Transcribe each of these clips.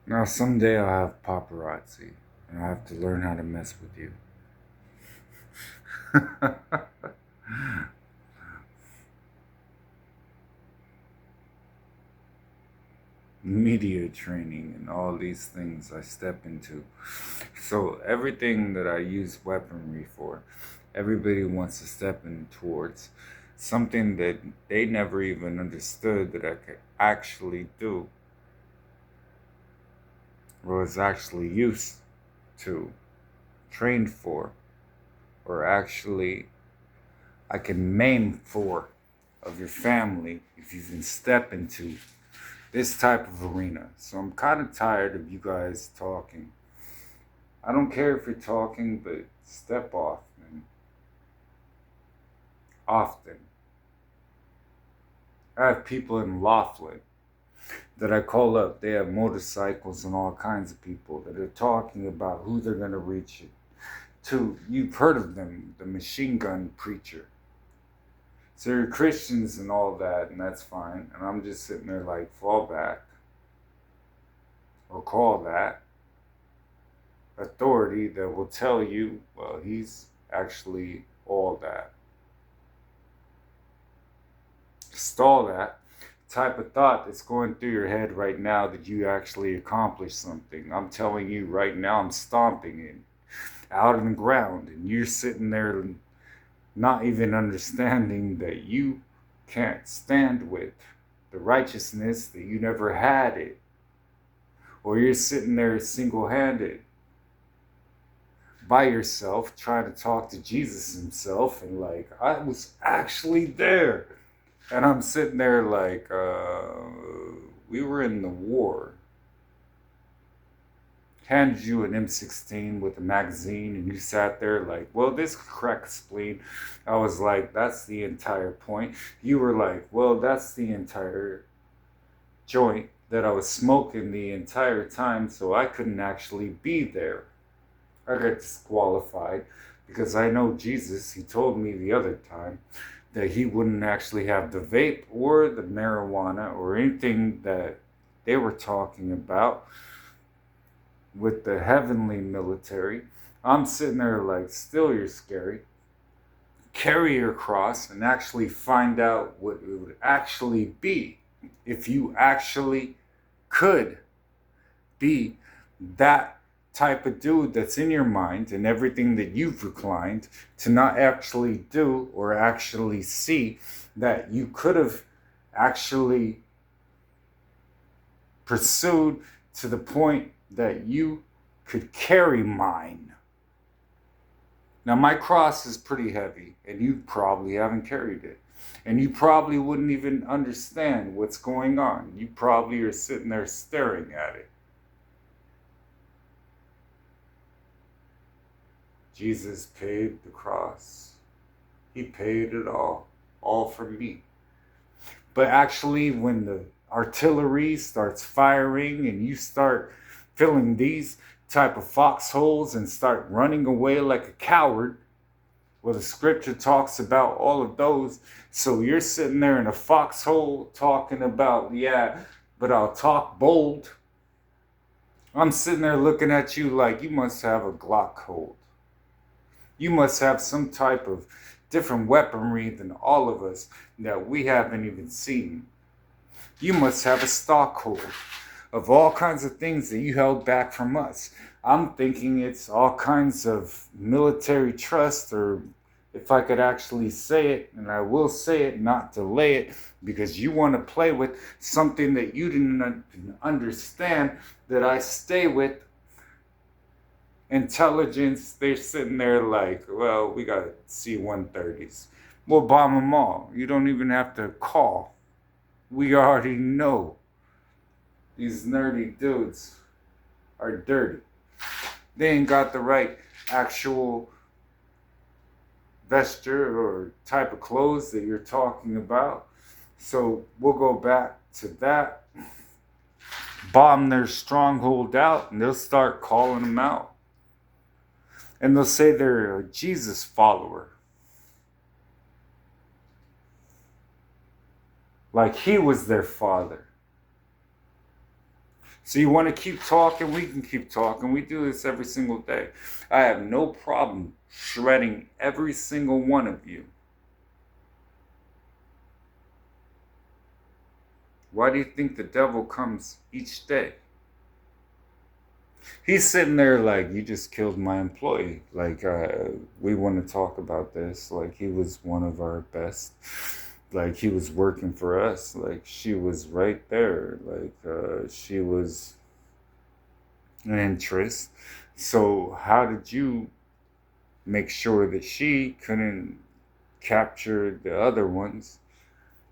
Now, someday I'll have paparazzi, and I have to learn how to mess with you. Media training and all these things I step into. So, everything that I use weaponry for, everybody wants to step in towards something that they never even understood that I could actually do or was actually used to, trained for, or actually I can maim for of your family if you can step into this type of arena. So I'm kind of tired of you guys talking. I don't care if you're talking, but step off, man. Often. I have people in Laughlin that I call up. They have motorcycles and all kinds of people that are talking about who they're going to reach it to. You've heard of them, the machine gun preacher. So you're Christians and all that, and that's fine. And I'm just sitting there like, fall back or call that authority that will tell you, well, he's actually all that. Stall that type of thought that's going through your head right now that you actually accomplished something. I'm telling you right now, I'm stomping it out on the ground, and you're sitting there not even understanding that you can't stand with the righteousness that you never had it, or you're sitting there single handed by yourself trying to talk to Jesus himself, and like, I was actually there. And I'm sitting there like, we were in the war. Handed you an M16 with a magazine, and you sat there like, well, this crack spleen. I was like, that's the entire point. You were like, well, that's the entire joint that I was smoking the entire time, so I couldn't actually be there. I got disqualified because I know Jesus, he told me the other time that he wouldn't actually have the vape or the marijuana or anything that they were talking about with the heavenly military. I'm sitting there like, still, you're scary. Carry your cross and actually find out what it would actually be if you actually could be that type of dude that's in your mind and everything that you've reclined to not actually do or actually see that you could have actually pursued to the point that you could carry mine. Now, my cross is pretty heavy, and you probably haven't carried it. And you probably wouldn't even understand what's going on. You probably are sitting there staring at it. Jesus paid the cross. He paid it all for me. But actually, when the artillery starts firing and you start filling these type of foxholes and start running away like a coward, well, the scripture talks about all of those. So you're sitting there in a foxhole talking about, yeah, but I'll talk bold. I'm sitting there looking at you like you must have a Glock hold. You must have some type of different weaponry than all of us that we haven't even seen. You must have a stockhold of all kinds of things that you held back from us. I'm thinking it's all kinds of military trust, or if I could actually say it, and I will say it, not delay it, because you want to play with something that you didn't understand that I stay with. Intelligence, they're sitting there like, well, we got C-130s. We'll bomb them all. You don't even have to call. We already know these nerdy dudes are dirty. They ain't got the right actual vesture or type of clothes that you're talking about. So we'll go back to that. Bomb their stronghold out, and they'll start calling them out. And they'll say they're a Jesus follower. Like he was their father. So you want to keep talking? We can keep talking. We do this every single day. I have no problem shredding every single one of you. Why do you think the devil comes each day? He's sitting there like, you just killed my employee. Like, we want to talk about this. Like, he was one of our best. Like, he was working for us. Like, she was right there. Like, she was an interest. So, how did you make sure that she couldn't capture the other ones?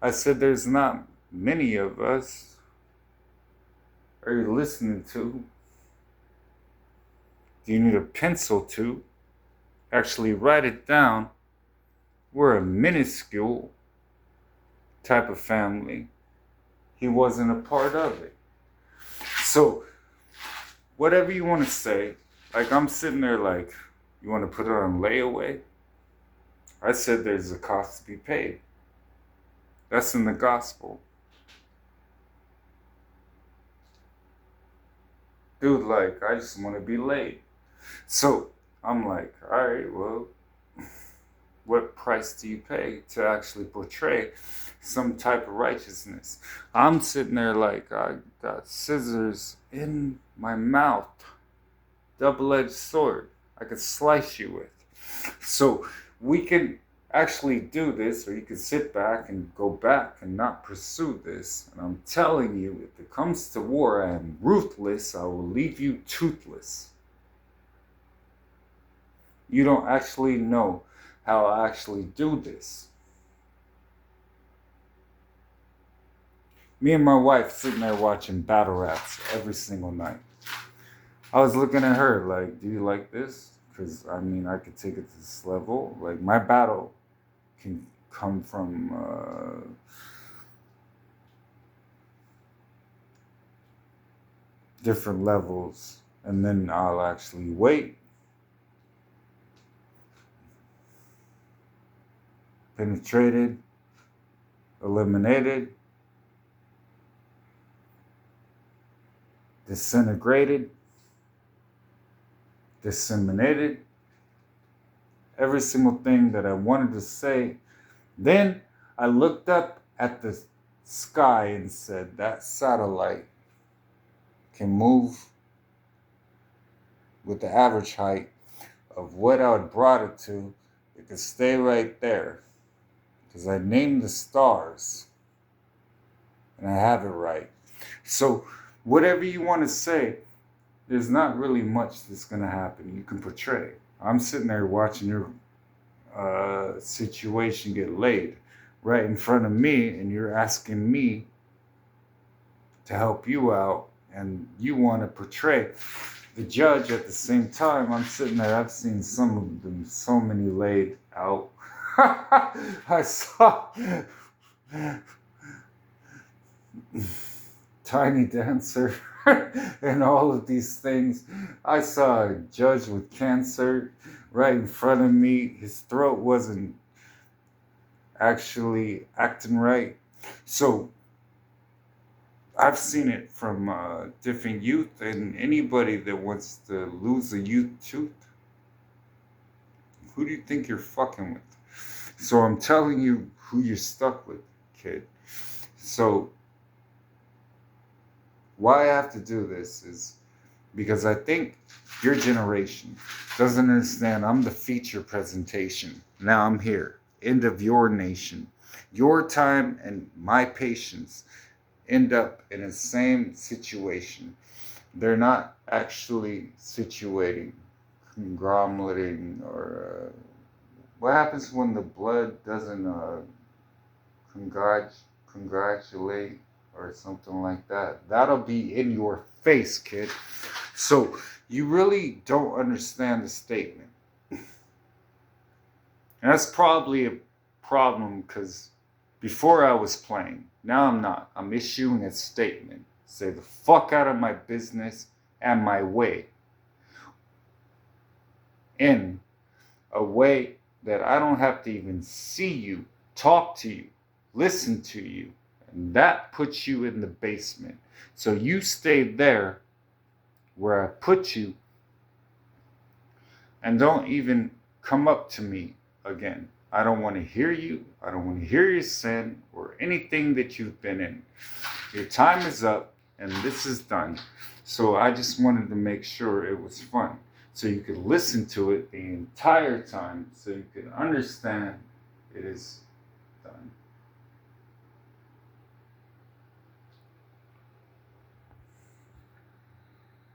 I said, there's not many of us. Are you listening to? Do you need a pencil to actually write it down? We're a minuscule type of family. He wasn't a part of it. So, whatever you want to say, like I'm sitting there like, you want to put it on layaway? I said there's a cost to be paid. That's in the gospel. Dude, like, I just want to be laid. So, I'm like, all right, well, what price do you pay to actually portray some type of righteousness? I'm sitting there like, I got scissors in my mouth, double-edged sword I could slice you with. So we can actually do this, or you can sit back and go back and not pursue this. And I'm telling you, if it comes to war, I am ruthless. I will leave you toothless. You don't actually know how I actually do this. Me and my wife sitting there watching battle raps every single night. I was looking at her like, do you like this? Because, I mean, I could take it to this level. Like, my battle can come from different levels. And then I'll actually wait. Penetrated. Eliminated. Disintegrated. Disseminated. Every single thing that I wanted to say. Then I looked up at the sky and said, that satellite can move with the average height of what I would brought it to. It could stay right there. Because I named the stars. And I have it right. So whatever you want to say, there's not really much that's going to happen. You can portray. I'm sitting there watching your situation get laid right in front of me, and you're asking me to help you out, and you want to portray the judge at the same time. I'm sitting there, I've seen some of them, so many laid out. I saw Tiny Dancer and all of these things. I saw a judge with cancer right in front of me. His throat wasn't actually acting right. So I've seen it from different youth, and anybody that wants to lose a youth tooth. Who do you think you're fucking with? So I'm telling you who you're stuck with, kid. So why I have to do this is because I think your generation doesn't understand I'm the feature presentation. Now I'm here. End of your nation. Your time and my patience end up in the same situation. They're not actually situating, conglomerating, or what happens when the blood doesn't congratulate or something like that. That'll be in your face, kid. So you really don't understand the statement. And that's probably a problem because before I was playing, now I'm not. I'm issuing a statement. Say the fuck out of my business and my way. In a way that I don't have to even see you, talk to you, listen to you, And that puts you in the basement. So you stay there where I put you, and don't even come up to me again. I don't want to hear you. I don't want to hear your sin or anything that you've been in. Your time is up and this is done. So I just wanted to make sure it was fun. So you could listen to it the entire time so you could understand it is done.